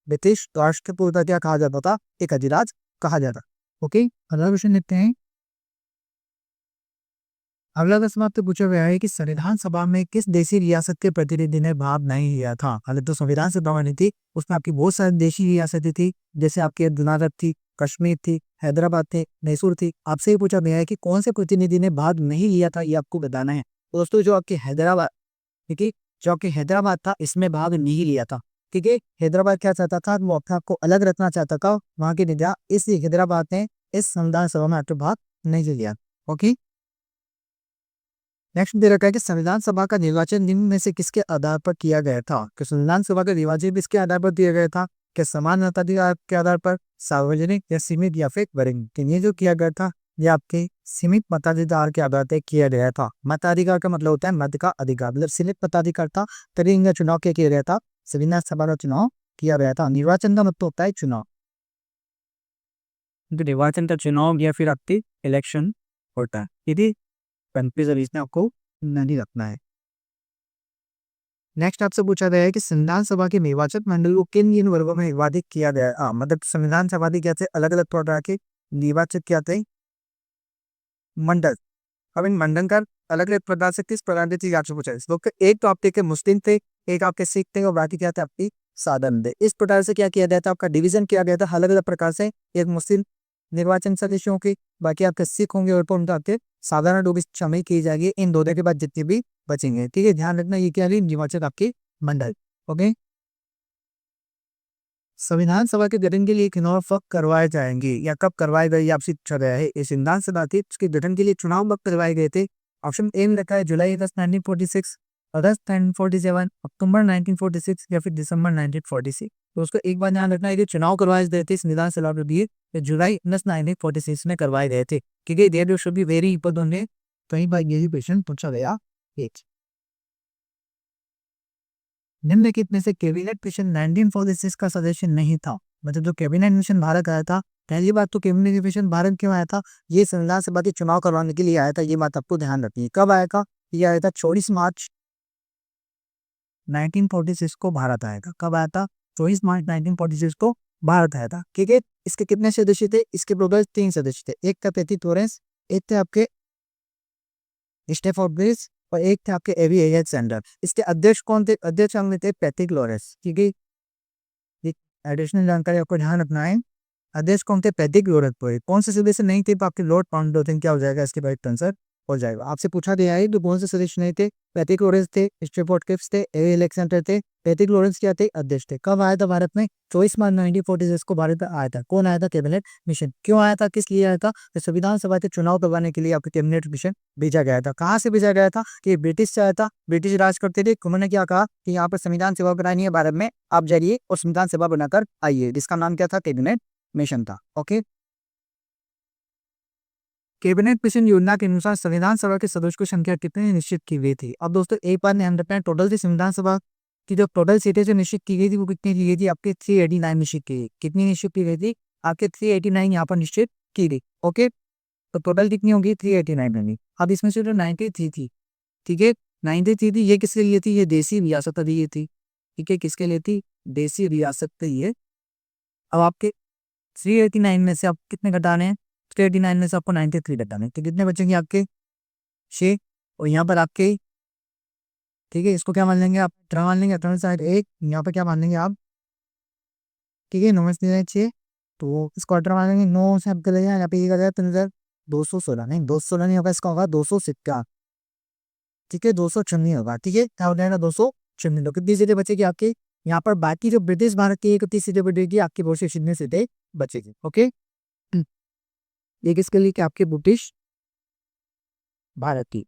Speaker 1: ब्रिटिश राष्ट्रपुर का क्या कहा जाता था? एक अधिराज कहा जाता। ओके, अगला क्वेश्चन देखते हैं। अगला प्रश्न आपसे पूछा गया है कि संविधान सभा में किस देशी रियासत के प्रतिनिधि ने भाग नहीं लिया था? हालांकि तो संविधान सभा बनी थी उसमें आपकी बहुत सारी देशी रियासतें थी, जैसे आपकी गुजरात थी, कश्मीर थी, हैदराबाद थे, मैसूर थी। आपसे ये पूछा गया है कि कौन से प्रतिनिधि ने भाग नहीं लिया था, ये आपको बताना है। तो दोस्तों जो आपके हैदराबाद, ठीक है, जो आपके हैदराबाद था इसमें भाग नहीं लिया था। ठीक है, हैदराबाद क्या चाहता था? वो अपने आपको अलग रखना चाहता था, वहां के निजा, इसलिए हैदराबाद ने इस संविधान सभा में आपके भाग नहीं लिया। ओके, नेक्स्ट दे रखा है कि संविधान सभा का निर्वाचन निम्न में से किसके आधार पर किया गया था? कि संविधान सभा का निर्वाचन भी इसके आधार पर दिया गया था, कि समान मताधिकार के आधार पर, सार्वजनिक या सीमित, या फिर वरिष्ठ? तो ये जो किया गया था ये आपके सीमित मताधिकार के आधार पर किया गया था। मताधिकार का मतलब होता है मत का अधिकार, मतलब सीमित मताधिकार था तभी इनका चुनाव क्या किया गया था? संविधान सभा का चुनाव किया गया था। निर्वाचन का मतलब होता है चुनाव, तो निर्वाचन का चुनाव या फिर आपकी इलेक्शन होता है। यदि कंफ्यूजन इसमें आपको नहीं रखना है। नेक्स्ट आपसे पूछा गया है कि संविधान सभा के निर्वाचक मंडल को किन किन वर्गों में विभाजित किया गया है? मतलब संविधान सभा के क्या थे? अलग अलग प्रकार के निर्वाचक क्या थे? मंडल। अब इन मंडल का अलग अलग प्रकार से किस प्रकार की चीज आपसे पूछा है? इसको एक तो आपके मुस्लिम थे, एक आपके सिख थे और बाकी क्या थे? आपकी साधारण थे। इस प्रकार से क्या किया गया था? आपका डिवीजन किया गया था अलग अलग प्रकार से। एक मुस्लिम निर्वाचन सदस्यों की, बाकी आपके सिख होंगे और उनका आपके साधारण लोग शामिल की जाएगी। इन दोनों के बाद जितने भी बचेंगे, ठीक है, ध्यान रखना ये क्या है? निर्वाचक आपके मंडल। ओके, संविधान सभा के गठन के लिए चुनाव कब करवाए जाएंगे या कब करवाए गए, आपसे पूछा गया है। ये संविधान सभा थी उसके गठन के लिए चुनाव कब करवाए गए थे? ऑप्शन ए में रखा है जुलाई 10 1946, अगस्त 1947, अक्टूबर 1946 या फिर दिसंबर 1946। तो उसको एक बार ध्यान रखना है कि चुनाव करवाए गए थे संविधान सभा के लिए जुलाई 10 1946 में करवाए गए थे। क्योंकि there should be very important है, कहीं बार ये भी क्वेश्चन पूछा गया है। निम्नलिखित में से कैबिनेट मिशन 1946 का सदस्य नहीं था। मतलब जो कैबिनेट मिशन भारत आया था, पहली बात तो कैबिनेट मिशन भारत क्यों आया था, ये संविधान सभा के चुनाव करवाने के लिए आया था। ये बात आपको ध्यान रखनी है। कब आया था, ये आया था 24 मार्च 1946 को भारत आया था। कब आया था, 24 मार्च 1946 को भारत आया था। ठीक है, इसके कितने सदस्य थे, इसके टोटल 3 सदस्य थे। एक था पैथी टोरेंस, एक थे आपके स्टेफोर्ड ब्रिज और एक थे आपके एवी एलेक्जेंडर। इसके अध्यक्ष कौन थे, अध्यक्ष हमने थे पैट्रिक लॉरेंस। ठीक है, एडिशनल जानकारी आपको ध्यान रखना है। अध्यक्ष कौन थे, पैट्रिक लॉरेंस। कौन से सदस्य नहीं थे, तो आपके लॉर्ड माउंटबेटन क्या हो जाएगा, इसके राइट आंसर हो जाएगा। आपसे पूछा गया है तो कौन से सदस्य नहीं थे, पैट्रिक लॉरेंस थे, स्टेफोर्ड क्रिप्स थे, एवी अलेक्जेंडर थे। पैट्रिक लॉरेंस क्या थे, अध्यक्ष थे। कब आया था भारत में, 24 मार्च 1946 को भारत में आया था। कौन आया था, कैबिनेट मिशन। क्यों आया था, किस लिए आया था, तो संविधान सभा के चुनाव करवाने के लिए आपके कैबिनेट मिशन भेजा गया था। कहाँ से भेजा गया था, कि ब्रिटिश से आया था। ब्रिटिश राज करते थे, उन्होंने क्या कहा कि यहाँ पर संविधान सेवा बनानी है भारत में, आप जाइए और संविधान सेवा बनाकर आइए, जिसका नाम क्या था, कैबिनेट मिशन था। ओके, कैबिनेट मिशन योजना के अनुसार संविधान सभा के सदस्यों की संख्या कितनी निश्चित की गई थी। अब दोस्तों एक बार ध्यान रखना है, टोटल थी संविधान सभा की जो टोटल सीटें जो निश्चित की गई थी वो कितनी की गई थी, आपके 389 निश्चित की गई। कितनी निश्चित की गई थी, आपके 389 यहाँ पर निश्चित की गई। ओके, तो टोटल कितनी होगी, 389 होगी। अब इसमें से जो 93 थी, ठीक है, 93 थी, ये किसके लिए थी, ये देसी रियासत दी थी। ठीक है, किसके लिए थी, देसी रियासत के लिए। अब आपके 389 में से आप कितने घटाने हैं, 389 में से आपको 93 घटाने हैं, तो कितने बचेंगे आपके 6। और यहाँ पर आपके, ठीक है, इसको क्या मान लेंगे आप, 18 मान लेंगे, 18 साइड 1, यहाँ पर क्या मान लेंगे आप, ठीक है, 9 में से 6, तो इसको 18 मान लेंगे, 9 से आप चले जाए, यहाँ पे ये कर 216, नहीं 216 नहीं होगा, इसका होगा 217। ठीक है, 296 होगा। ठीक है, क्या हो जाएगा, 296। तो कितनी सीटें बचेगी आपकी यहाँ पर, बाकी जो ब्रिटिश भारत की 31 सीटें बचेगी, आपकी बहुत सी कितनी सीटें बचेगी। ओके, ये किसके लिए, कि आपके ब्रिटिश भारत की।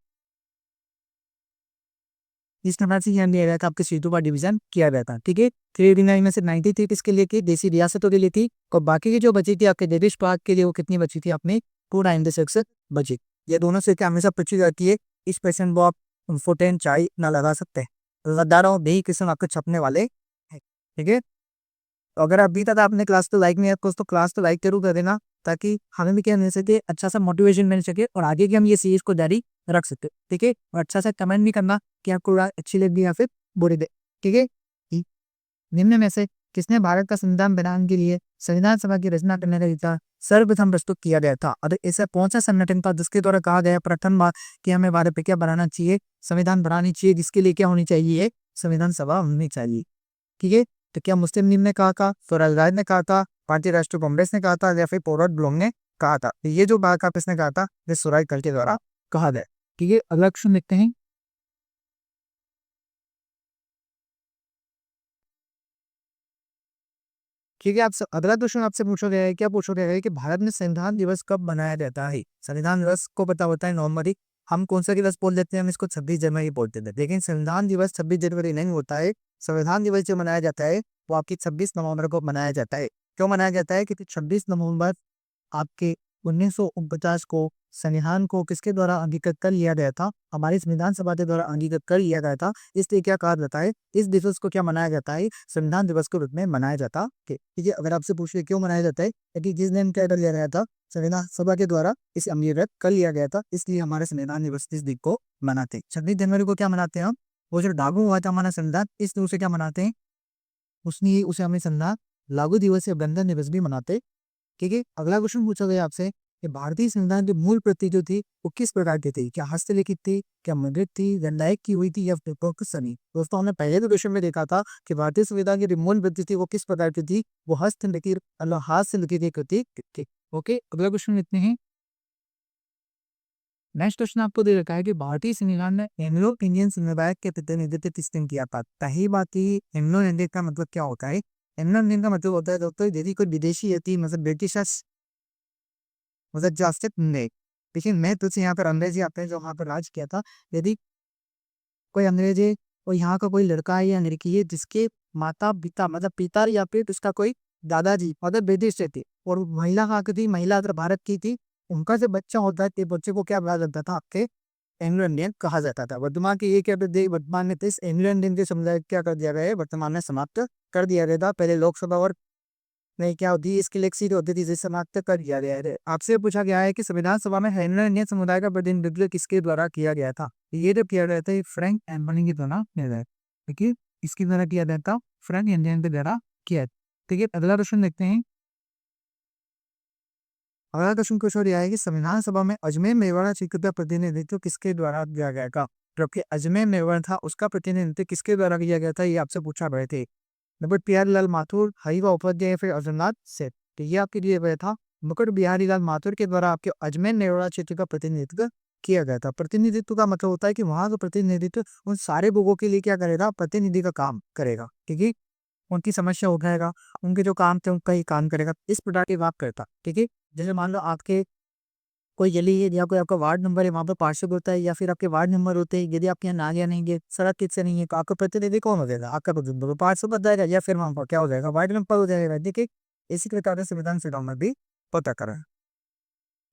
Speaker 1: इस प्रकार से ध्यान दिया गया था, आपके सीटों का डिवीजन किया गया था। ठीक है, 389 में से 93 किसके लिए थी, देसी रियासतों के लिए थी। और बाकी की जो बची थी आपके ब्रिटिश भारत के लिए, वो कितनी बची थी, अपने 296 बची। ये दोनों सीटें हमेशा पूछी जाती है, इस क्वेश्चन को आप फुटेन चाय ना लगा सकते हैं। बता रहा हूँ, यही क्वेश्चन आपके छपने वाले हैं। ठीक है, तो अगर अभी तक आपने क्लास को लाइक नहीं किया तो क्लास को लाइक जरूर कर देना, ताकि हमें भी क्या मिल सके, अच्छा सा मोटिवेशन मिल सके और आगे की हम ये सीरीज को जारी रख सकते। ठीक है, और अच्छा सा कमेंट भी करना कि आपको अच्छी लगी या फिर बुरी दे। ठीक है, निम्न में से किसने भारत का संविधान बनाने के लिए संविधान सभा की रचना करने का विचार सर्वप्रथम प्रस्तुत किया गया था। और ऐसा कौन सा संगठन था जिसके द्वारा कहा गया प्रथम बार कि हमें भारत पे क्या बनाना चाहिए, संविधान बनानी चाहिए, जिसके लिए क्या होनी चाहिए, संविधान सभा होनी चाहिए। ठीक है, तो क्या मुस्लिम लीग ने कहा था, स्वराज राज ने कहा था, भारतीय राष्ट्रीय कांग्रेस ने कहा था, या फिर फॉरवर्ड ब्लॉक ने कहा था। तो ये जो बात आप इसने कहा था, ये स्वराज कल के द्वारा कहा गया। ठीक है, अगला क्वेश्चन देखते हैं। ठीक है, आपसे अगला क्वेश्चन आपसे पूछा गया है, क्या पूछा गया है कि भारत में संविधान दिवस कब मनाया जाता है। संविधान दिवस को पता होता है नॉर्मली हम कौन सा दिवस बोल देते हैं, हम इसको 26 जनवरी बोलते थे, लेकिन संविधान दिवस 26 जनवरी नहीं होता है। संविधान दिवस जो मनाया जाता है वो आपकी 26 नवंबर को मनाया जाता है। क्यों मनाया जाता है, क्योंकि 26 नवंबर आपके 1949 को संविधान को किसके द्वारा अंगीकृत कर लिया गया था, हमारी संविधान सभा के द्वारा अंगीकृत कर लिया गया था। इसलिए क्या कहा जाता है, इस दिवस को क्या मनाया जाता है, संविधान दिवस के रूप में मनाया जाता है। ठीक है, अगर आपसे पूछिए क्यों मनाया जाता है, क्योंकि जिस दिन क्या कर लिया गया था, संविधान सभा के द्वारा इसे अंगीकृत कर लिया गया था, इसलिए हमारे संविधान दिवस इस दिन को मनाते। 26 जनवरी को क्या मनाते हैं हम, वो जो लागू हुआ था हमारा संविधान, इस दिन उसे क्या मनाते हैं, उसने उसे हमें संविधान लागू दिवस या बंधन दिवस भी मनाते। ठीक है, अगला क्वेश्चन पूछा गया आपसे कि भारतीय संविधान की मूल प्रति जो थी वो किस प्रकार की थी, क्या हस्तलिखित थी, क्या मुद्रित थी, दंडायक की हुई थी, या फिर नहीं। दोस्तों हमने पहले के क्वेश्चन में देखा था कि भारतीय संविधान की जो मूल प्रति थी वो किस प्रकार की थी, वो हस्तलिखित मतलब हाथ से लिखी गई कृति थी। ओके, अगला क्वेश्चन लिखते हैं। नेक्स्ट क्वेश्चन आपको दे रखा है कि भारतीय संविधान ने एंग्लो इंडियन समुदाय के प्रतिनिधित्व किस दिन किया था। पहली बात ही, एंग्लो इंडियन का मतलब क्या होता है, एंग्लो इंडियन का मतलब होता है दोस्तों, यदि कोई विदेशी यदि मतलब ब्रिटिश मतलब जास्त नहीं, लेकिन मैं तुझसे यहाँ पर अंग्रेजी आते हैं जो वहाँ पर राज किया था। यदि कोई अंग्रेज है और यहाँ का कोई लड़का है या लड़की है जिसके माता पिता मतलब पिता या फिर उसका कोई दादाजी मतलब ब्रिटिश से थे, और महिला कहाँ की थी, महिला अगर भारत की थी, उनका जो बच्चा होता है, ते बच्चे को क्या कहा जाता था, आपके एंग्लो इंडियन कहा जाता था। वर्तमान के ये क्या वर्तमान में इस एंग्लो इंडियन के समुदाय को क्या कर दिया गया है, वर्तमान में समाप्त कर दिया गया था। पहले लोकसभा और नहीं क्या होती है, इसकी एक सीट होती थी, जिसे समाप्त कर दिया गया है। आपसे पूछा गया है कि संविधान सभा में एंग्लो इंडियन समुदाय का प्रतिनिधित्व किसके द्वारा किया गया था। ये जो किया गया था, ये फ्रैंक एम्बनी के द्वारा किया गया, ठीक है, इसके द्वारा किया गया था, फ्रैंक एम्बनी के द्वारा किया। ठीक है, अगला क्वेश्चन देखते हैं। अगला क्वेश्चन यह है कि संविधान सभा में अजमेर मेवाड़ क्षेत्र का प्रतिनिधित्व किसके द्वारा किया गया था। जबकि अजमेर मेवाड़ था, उसका प्रतिनिधित्व किसके द्वारा किया गया था, ये आपसे पूछा गए थे। नंबर प्यारे लाल माथुर, हरिवा उपाध्याय या फिर अजरनाथ सेठ। तो ये आपके दिए गए था, मुकुट बिहारी लाल माथुर के द्वारा आपके अजमेर मेवाड़ा क्षेत्र का प्रतिनिधित्व किया गया था। प्रतिनिधित्व का मतलब होता है कि वहां का प्रतिनिधित्व उन सारे लोगों के लिए क्या करेगा, प्रतिनिधि का काम करेगा, ठीक है, उनकी समस्या उठाएगा, उनके जो काम थे उनका ही काम करेगा, इस प्रकार की बात करता, ठीक है। जैसे मान लो आपके कोई गली है या कोई आपका वार्ड नंबर है, वहाँ पर पार्षद होता है या फिर आपके वार्ड नंबर होते हैं, यदि आपके यहाँ नालियाँ नहीं है, सड़क ठीक से नहीं है, तो आपका प्रतिनिधि कौन हो जाएगा, आपका प्रतिनिधि तो पार्षद बन जाएगा या फिर वहाँ पर क्या हो जाएगा, वार्ड नंबर हो जाएगा, ठीक है। इसी प्रकार से संविधान सभा में भी पता करें।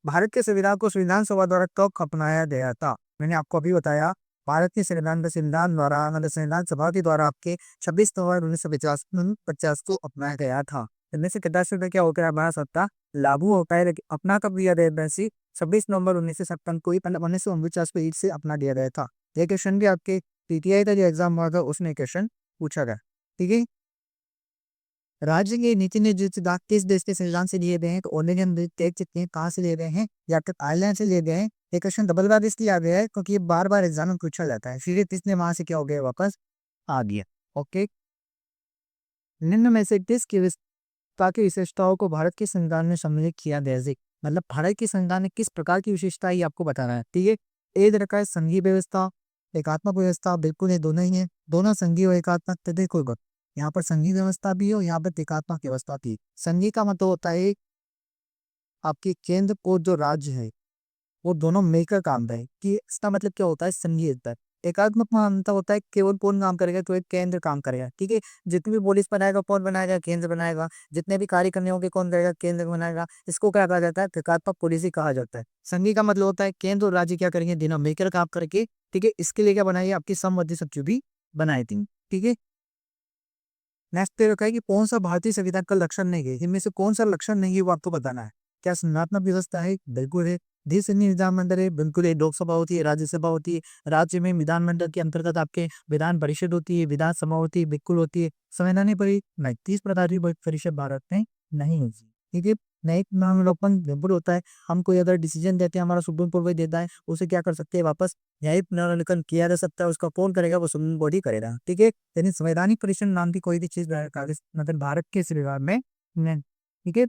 Speaker 1: भारत के संविधान को संविधान सभा द्वारा कब अपनाया गया था, मैंने आपको अभी बताया। भारत के संविधान द्वारा, मतलब संविधान सभा के द्वारा आपके 26 नवंबर 1950 को अपनाया गया था। इनमें से कैटाशो क्या होकर हमारा सत्ता लागू होता है, लेकिन अपना कब दिया गया वैसे 26 नवंबर 1956 को ही, मतलब 1949 को ईद से अपना दिया गया था। ये क्वेश्चन भी आपके पीटीआई का जो एग्जाम हुआ था उसमें क्वेश्चन पूछा गया, ठीक है। राज्य के नीति निर्देशित किस देश के संविधान से लिए गए हैं, तो ओरेगन देख सकते हैं कहाँ से लिए गए हैं, या फिर आयरलैंड से लिए गए हैं। ये क्वेश्चन डबल बार इसलिए आ गया है क्योंकि ये बार बार एग्जाम में पूछा जाता है, फिर किसने वहां से क्या हो गया, वापस आ गया। ओके, निम्न में से किस की विशेषता की विशेषताओं को भारत के संविधान में सम्मिलित किया गया है, मतलब भारत के संविधान में किस प्रकार की विशेषता है ये आपको बताना है, ठीक है। ए रखा है संघीय व्यवस्था, एकात्मक व्यवस्था, बिल्कुल ये दोनों ही है, दोनों संघीय और एकात्मक तथा कोई बात, यहाँ पर संघीय व्यवस्था भी हो, यहाँ पर एकात्मक व्यवस्था भी। संघीय का मतलब होता है आपकी केंद्र और जो राज्य है वो दोनों मिलकर काम करें, कि इसका मतलब क्या होता है, संघीय स्तर। एकात्मक मानता होता है केवल कौन काम करेगा, तो एक केंद्र काम करेगा, ठीक है। जितनी भी पुलिस बनाएगा कौन बनाएगा, केंद्र बनाएगा। जितने भी कार्य करने होंगे कौन करेगा, केंद्र बनाएगा। इसको क्या कहा जाता है, एकात्मक पॉलिसी कहा जाता है। संघीय का मतलब होता है केंद्र और राज्य क्या करेंगे, दोनों मिलकर काम करके, ठीक है। इसके लिए क्या बनाइए, आपकी समवर्ती सचिव भी बनाई थी, ठीक है। नेक्स्ट पे रखा है कि कौन सा भारतीय संविधान का लक्षण नहीं है, इनमें से कौन सा लक्षण नहीं है वो आपको बताना है। क्या संघात्मक व्यवस्था है, बिल्कुल है। द्विसदनीय विधानमंडल है, बिल्कुल है। लोकसभा होती है, राज्यसभा होती है। राज्य में विधानमंडल के अंतर्गत आपके विधान परिषद होती है, विधानसभा होती है, बिल्कुल होती है। संवैधानिक नहीं, 30 प्रकार की परिषद भारत में नहीं होती, ठीक है। न्यायिक नामावलोकन बिल्कुल होता है। हम कोई अगर डिसीजन देते हैं, हमारा सुप्रीम कोर्ट वही देता है, उसे क्या कर सकते हैं, वापस न्यायिक पुनरावलोकन किया जा सकता है। उसका कौन करेगा, वो सुप्रीम कोर्ट ही करेगा, ठीक है। यानी संवैधानिक परिषद नाम की कोई भी चीज कागज मतलब भारत के संविधान में नहीं, ठीक है।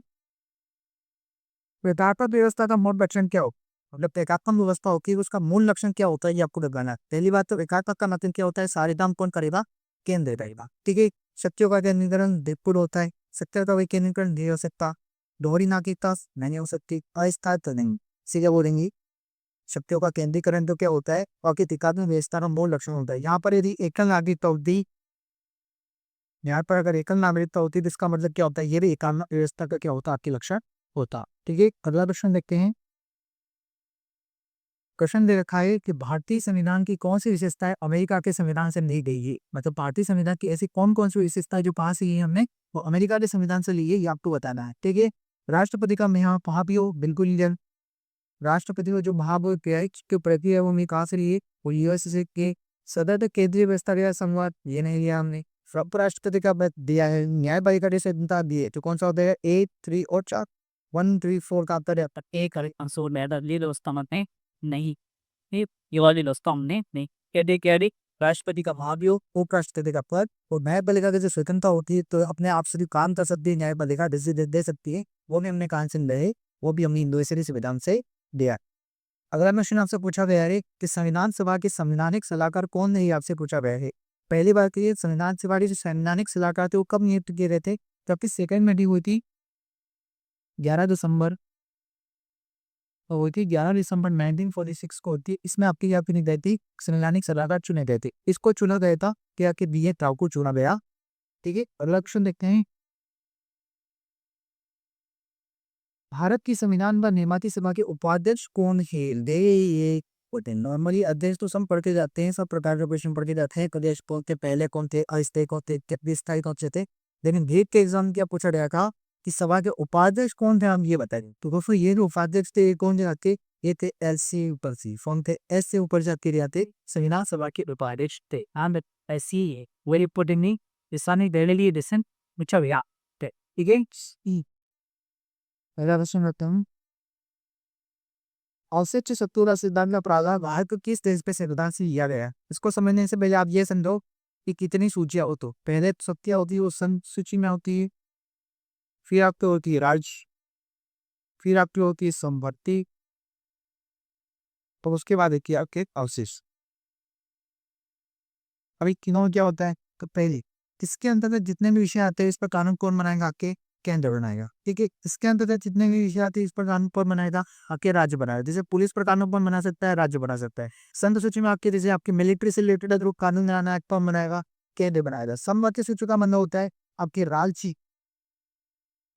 Speaker 1: प्रजातंत्र व्यवस्था का मूल लक्षण क्या हो, मतलब एकात्मक व्यवस्था होगी, उसका मूल लक्षण क्या होता है ये आपको बताना है। पहली बात तो एकात्मक का मतलब क्या होता है, सारे दाम कौन करेगा, केंद्र करेगा, ठीक है। शक्तियों का केंद्रीकरण बिल्कुल होता है। सत्ता का विकेंद्रीकरण नहीं हो सकता। दोहरी नागरिकता नहीं हो सकती। अस्थायी तो नहीं, सीधे बोलेंगे। शक्तियों का केंद्रीकरण तो क्या होता है, और कि एकात्मक व्यवस्था का मूल लक्षण होता है। यहाँ पर यदि एकल नागरिकता होती, यहाँ पर अगर एकल नागरिकता होती तो इसका मतलब क्या होता है, ये भी एकात्मक व्यवस्था का क्या होता है, आपके लक्षण होता, ठीक है। अगला प्रश्न देखते हैं। क्वेश्चन दे रखा है कि भारतीय संविधान की कौन सी विशेषताएं अमेरिका के संविधान से ली गई है, मतलब भारतीय संविधान की ऐसी कौन कौन सी विशेषताएं जो कहाँ से ली है हमने, वो अमेरिका के संविधान से ली है, ये आपको बताना है, ठीक है। राष्ट्रपति का महाभियोग, बिल्कुल लीगल। राष्ट्रपति को जो महाभियोग की प्रक्रिया है वो हमने कहाँ से ली है, वो यूएस से के। सदर केंद्रीय व्यवस्था का संवाद, ये नहीं लिया हमने। उपराष्ट्रपति का पद दिया है। न्यायपालिका जैसे दिए तो कौन सा होता है, 8, 3 और 4, 1, 3, 4 का उत्तर है आपका ए करेक्ट आंसर। ले दोस्तों मत नहीं, ये वाली दोस्तों हमने नहीं कैडी राष्ट्रपति का महाभियोग, उपराष्ट्रपति का पद। और न्यायपालिका की जो स्वतंत्रता होती है तो अपने आप से भी काम कर सकती है, न्यायपालिका डिसीजन दे सकती है, वो भी हमने कहा से रहे, वो भी हमने इंडोनेशिया संविधान से दिया। अगला क्वेश्चन आपसे पूछा गया है कि संविधान सभा के संवैधानिक सलाहकार कौन है, आपसे पूछा गया है। पहली बार के लिए संविधान सभा के जो संवैधानिक सलाहकार थे वो कब नियुक्त किए गए थे, तो आपकी सेकंड मीटिंग हुई थी 11 दिसंबर, तो हुई थी 11 दिसंबर 1946 को होती है। इसमें आपकी क्या चुनी गई थी, संवैधानिक सलाहकार चुने गए थे। इसको चुना गया था क्या कि बी ए राव को चुना गया, ठीक है। अगला क्वेश्चन देखते हैं। भारत की संविधान व निर्माती सभा के उपाध्यक्ष कौन है? दे ये होते हैं। नॉर्मली अध्यक्ष तो सब पढ़ के जाते हैं, सब प्रकार के क्वेश्चन पढ़ के जाते हैं। अध्यक्ष कौन थे, पहले कौन थे, अस्थायी कौन थे, स्थायी कौन से थे। लेकिन भीख के एग्जाम क्या पूछा गया था कि सभा के उपाध्यक्ष कौन थे, हम ये बताइए। तो दोस्तों ये जो उपाध्यक्ष थे ये कौन थे? ये थे एल से ऊपर सी, कौन थे? एस से ऊपर जाते रहते संविधान सभा के उपाध्यक्ष थे। And I see very importantly the sun is daily descent which are yeah. ठीक है। पहला क्वेश्चन रखता हूँ। औसत शत्रुरा सिद्धांत का प्रावधान भारत को किस देश पे संविधान से लिया गया है? इसको समझने से पहले आप ये समझो कि कितनी सूचियां हो। तो पहले शक्तियां होती है वो संघ सूची में होती है, फिर आपकी होती है राज्य, फिर आपकी होती है संपत्ति, तो उसके बाद देखिए आपके अवशेष। अभी तीनों में क्या होता है? तो पहले इसके अंतर्गत जितने भी विषय आते हैं इस पर कानून कौन बनाएगा? आपके केंद्र बनाएगा। ठीक है, इसके अंतर्गत जितने भी विषय आते हैं इस पर कानून कौन बनाएगा? आपके राज्य बनाएगा। जैसे पुलिस पर कानून कौन बना सकता है? राज्य बना सकता है। संघ सूची में आपके जैसे आपकी मिलिट्री से रिलेटेड अगर कानून बनाना है कौन बनाएगा? केंद्र बनाएगा। समवर्ती सूची का मतलब होता है आपके राज्य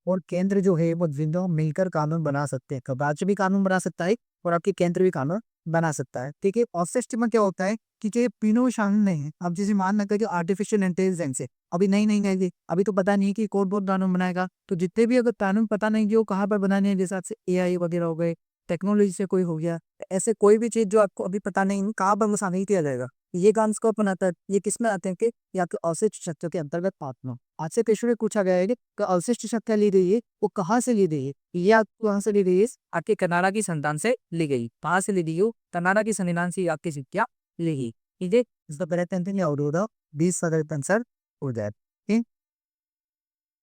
Speaker 1: और केंद्र जो है वो दोनों मिलकर कानून बना सकते हैं। राज्य भी कानून बना सकता है और आपके केंद्र भी कानून बना सकता है। ठीक है, ऑब्जेक्टिव में क्या होता है कि जो ये तीनों शामिल नहीं है। अब जैसे मान लगता है कि आर्टिफिशियल इंटेलिजेंस है, अभी नहीं अभी तो पता नहीं है कि कौन कौन कानून बनाएगा। तो जितने भी अगर कानून पता नहीं कि वो कहाँ पर बनाने हैं, जैसे आपसे AI वगैरह हो गए, टेक्नोलॉजी से कोई हो गया, ऐसे कोई भी चीज जो आपको अभी पता नहीं कहाँ पर मसा नहीं किया जाएगा, ये काम स्कोप बनाता है। ये किस में आते हैं कि या तो अवशिष्ट शक्तियों के अंतर्गत पात्र। आज से क्वेश्चन में पूछा गया है कि अवशिष्ट शक्तियां ली गई है वो कहाँ से ली गई है? ये आपको कहाँ से ली गई है? आपके कनाडा की संतान से ली गई। कहाँ से ली गई हो? कनाडा की संविधान से आपकी शक्तियां ली गई। ठीक है, इसका करेक्ट आंसर या होगा 20 का करेक्ट आंसर हो जाए। ठीक,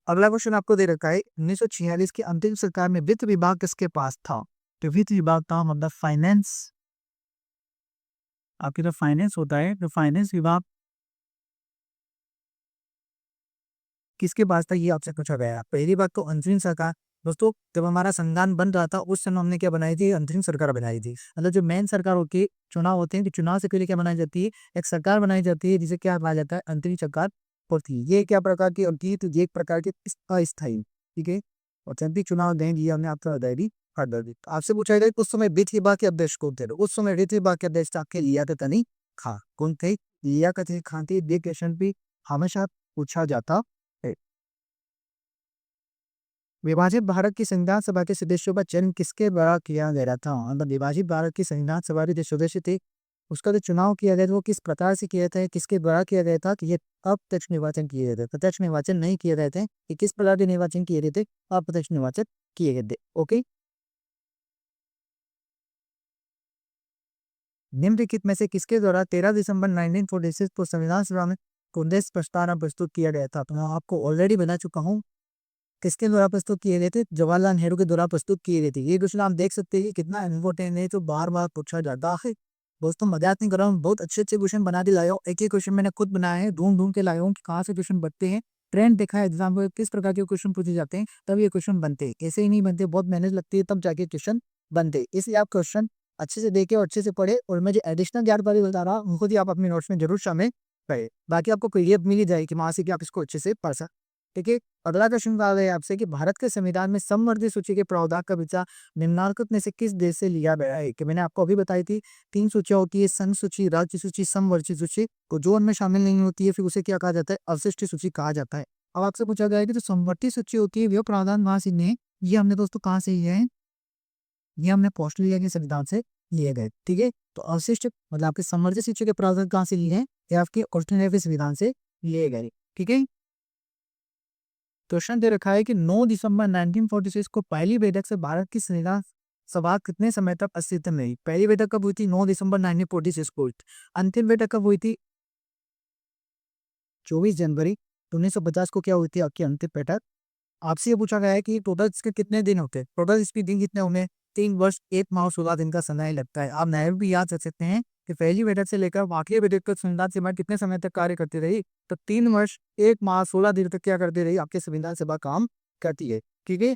Speaker 1: अगला क्वेश्चन आपको दे रखा है 1946 की अंतिम सरकार में वित्त विभाग किसके पास था? तो वित्त विभाग का मतलब फाइनेंस, आपकी जो फाइनेंस होता है तो फाइनेंस विभाग किसके पास था ये आपसे पूछा गया है। पहली बात तो अंतरिम सरकार। दोस्तों जब हमारा संविधान बन रहा था उस समय हमने क्या बनाई थी? अंतरिम सरकार बनाई थी। मतलब जो मेन सरकार होती है, चुनाव होते हैं, तो चुनाव से पहले क्या बनाई जाती है? एक सरकार बनाई जाती है जिसे क्या कहा जाता है? अंतरिम सरकार होती है। ये क्या प्रकार की होती है? तो ये एक प्रकार की अस्थायी। ठीक है, और जब भी चुनाव देंगे ये हमने आपको बताई हर दी। तो आपसे पूछा गया उस समय वित्त विभाग के अध्यक्ष कौन थे? तो उस समय वित्त विभाग के अध्यक्ष आपके लियाकत अली खां। कौन थे? लियाकत अली खां थे। ये क्वेश्चन भी हमेशा पूछा जाता है। विभाजित भारत की संविधान सभा के सदस्यों का चयन किसके द्वारा किया गया था? मतलब विभाजित भारत की संविधान सभा के जो सदस्य थे उसका जो चुनाव किया गया था वो किस प्रकार से किया था? किसके द्वारा किया गया था? कि ये अप्रत्यक्ष निर्वाचन किए गए थे, प्रत्यक्ष निर्वाचन नहीं किए गए थे। कि किस प्रकार के निर्वाचन किए गए थे? अप्रत्यक्ष निर्वाचन किए गए थे। ओके, निम्नलिखित में से किसके द्वारा 13 दिसंबर 1946 को संविधान सभा में उद्देश्य प्रस्तावना प्रस्तुत किया गया था? तो मैं आपको ऑलरेडी बता चुका हूँ किसके द्वारा प्रस्तुत किए गए थे? जवाहरलाल नेहरू के द्वारा प्रस्तुत किए गए थे। ये क्वेश्चन आप देख सकते हैं कि कितना इम्पोर्टेंट है, तो बार बार पूछा जाता है। दोस्तों मजाक नहीं कर रहा हूँ, बहुत अच्छे अच्छे क्वेश्चन बना के लाया हूँ। एक एक क्वेश्चन मैंने खुद बनाया है, ढूंढ ढूंढ के लाया हूँ कि कहाँ से क्वेश्चन बनते हैं। ट्रेंड देखा है एग्जाम में किस प्रकार के क्वेश्चन पूछे जाते हैं, तब ये क्वेश्चन बनते हैं। ऐसे ही नहीं बनते, बहुत मेहनत लगती है तब जाके क्वेश्चन बनते हैं। इसलिए आप क्वेश्चन अच्छे से देखे और अच्छे से पढ़े, और मैं जो एडिशनल जानकारी बता रहा हूँ उनको भी आप अपने नोट्स में जरूर शामिल करें। बाकी आपको PDF मिल ही जाएगी कि वहां से कि आप इसको अच्छे से पढ़ सकते। ठीक है, अगला क्वेश्चन सवाल है आपसे कि भारत के संविधान में समवर्ती सूची के प्रावधान का विचार निम्नलिखित में से किस देश से लिया गया है? कि मैंने आपको अभी बताई थी 3 सूचियां होती है, संघ सूची, राज्य सूची, समवर्ती सूची। तो जो उनमें शामिल नहीं होती है फिर उसे क्या कहा जाता है? अवशिष्ट सूची कहा जाता है। अब आपसे पूछा गया है कि जो समवर्ती सूची होती है वो प्रावधान वहां से लिए, ये हमने दोस्तों कहाँ से लिए हैं? ये हमने ऑस्ट्रेलिया के संविधान से लिए गए। ठीक है, तो अवशिष्ट मतलब आपके समवर्ती सूची के प्रावधान कहाँ से लिए हैं? ये आपके ऑस्ट्रेलिया के संविधान से लिए गए। ठीक है, क्वेश्चन दे रखा है कि 9 दिसंबर 1946 को पहली बैठक से भारत की संविधान सभा कितने समय तक अस्तित्व में रही? पहली बैठक कब हुई थी? 9 दिसंबर 1946 को हुई थी। अंतिम बैठक कब हुई थी? 24 जनवरी 1950 को क्या हुई थी आपकी अंतिम बैठक? आपसे ये पूछा गया है कि टोटल इसके कितने दिन होते हैं? टोटल इसके दिन कितने होंगे? 3 वर्ष 1 माह और 16 दिन का समय लगता है। आप नए भी याद रख सकते हैं कि पहली बैठक से लेकर आखिरी बैठक तक संविधान सभा कितने समय तक कार्य करती रही? तो 3 वर्ष 1 माह 16 दिन तक क्या करती रही? आपके संविधान सभा काम करती है। ठीक है,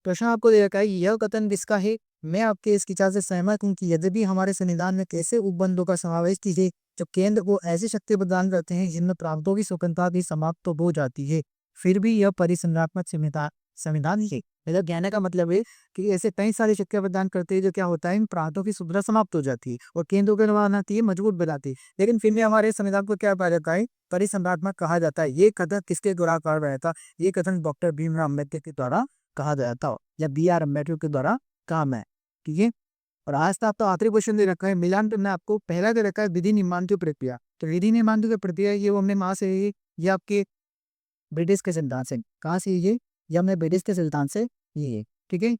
Speaker 1: प्रश्न आपको दे रखा है यह कथन किसका है? मैं आपके इस विचार से सहमत हूँ कि यद्यपि हमारे संविधान में कैसे उपबंधों का समावेश कीजिए जो केंद्र को ऐसी शक्ति प्रदान करते हैं जिनमें प्रांतों की स्वतंत्रता भी समाप्त तो हो जाती है, फिर भी यह परिसंघात्मक संविधान संविधान है। मतलब कहने का मतलब है कि ऐसे कई सारे शक्तियाँ प्रदान करते हैं जो क्या होता है इन प्रांतों की सुविधा समाप्त हो जाती है और केंद्रों के निर्माण आती है मजबूत बनाती है। लेकिन फिर भी हमारे संविधान को क्या पाया जाता है, परिसंघात्मक कहा जाता है। ये कथन किसके द्वारा कहा गया था? ये कथन डॉक्टर भीमराव अम्बेडकर के द्वारा कहा गया था या बी आर अम्बेडकर के द्वारा कहा मैं। ठीक है। और आज तो आपका आखिरी क्वेश्चन दे रखा है, मिलान करना आपको पहला दे रखा है विधि निर्माण की प्रक्रिया। तो विधि निर्माण की प्रक्रिया ये वो हमने वहां से ये आपके ब्रिटिश के सिद्धांत से कहाँ से ये हमने ब्रिटिश के सिद्धांत से ये है। ठीक है।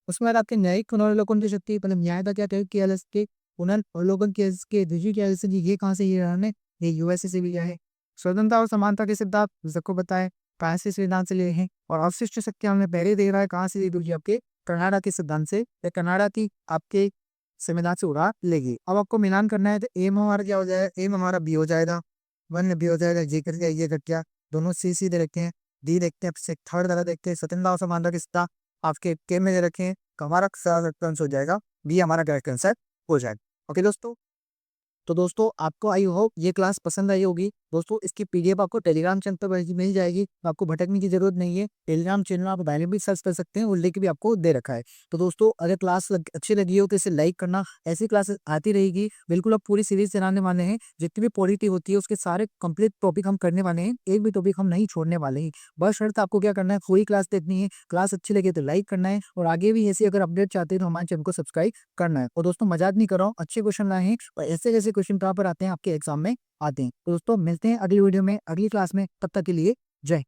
Speaker 1: उसके बाद आपके न्यायिक पुनर्वलोकन की शक्ति मतलब न्याय का क्या किया जा सके पुनर्वलोकन के द्वितीय क्या जैसे ये कहाँ से ये रहा है, ये यूएसए से भी लिया है। स्वतंत्रता और समानता के सिद्धांत सबको बताए फ्रांसीसी सिद्धांत से लिए हैं। और अवशिष्ट शक्ति हमने पहले दे रहा है कहाँ से ली आपके कनाडा के सिद्धांत से या कनाडा की आपके संविधान से उड़ा लेगी। अब आपको मिलान करना है तो एम हमारा क्या हो जाएगा, एम हमारा बी हो जाएगा, वन बी हो जाएगा, जी कर ये कट गया, दोनों सी सी दे रखे हैं, डी देखते हैं, फिर थर्ड वाला देखते हैं स्वतंत्रता और समानता के सिद्धांत आपके के में दे रखे हैं। तो हमारा करेक्ट आंसर हो जाएगा बी, हमारा करेक्ट आंसर हो जाएगा। ओके दोस्तों, तो दोस्तों आपको आई होप ये क्लास पसंद आई होगी। दोस्तों इसकी पीडीएफ आपको टेलीग्राम चैनल पर मिल जाएगी, तो आपको भटकने की जरूरत नहीं है। टेलीग्राम चैनल आप पहले भी सर्च कर सकते हैं और लिंक भी आपको दे रखा है। तो दोस्तों अगर अच्छी लगी हो तो इसे लाइक करना, ऐसी क्लासेस आती रहेगी। बिल्कुल आप पूरी सीरीज चलाने वाले हैं, जितनी भी पॉलिटी होती है उसके सारे कंप्लीट टॉपिक हम करने वाले हैं, एक भी टॉपिक हम नहीं छोड़ने वाले हैं। बस शर्त आपको क्या करना है, पूरी क्लास देखनी है, क्लास अच्छी लगे तो लाइक करना है और आगे भी ऐसी अगर अपडेट चाहते हैं तो हमारे चैनल को सब्सक्राइब करना है। और दोस्तों मजाक नहीं कर रहा हूँ, अच्छे क्वेश्चन लाए हैं और ऐसे ऐसे क्वेश्चन कहाँ पर आते हैं आपके एग्जाम में आते हैं। तो दोस्तों मिलते हैं अगली वीडियो में, अगली क्लास में, तब तक के लिए जय।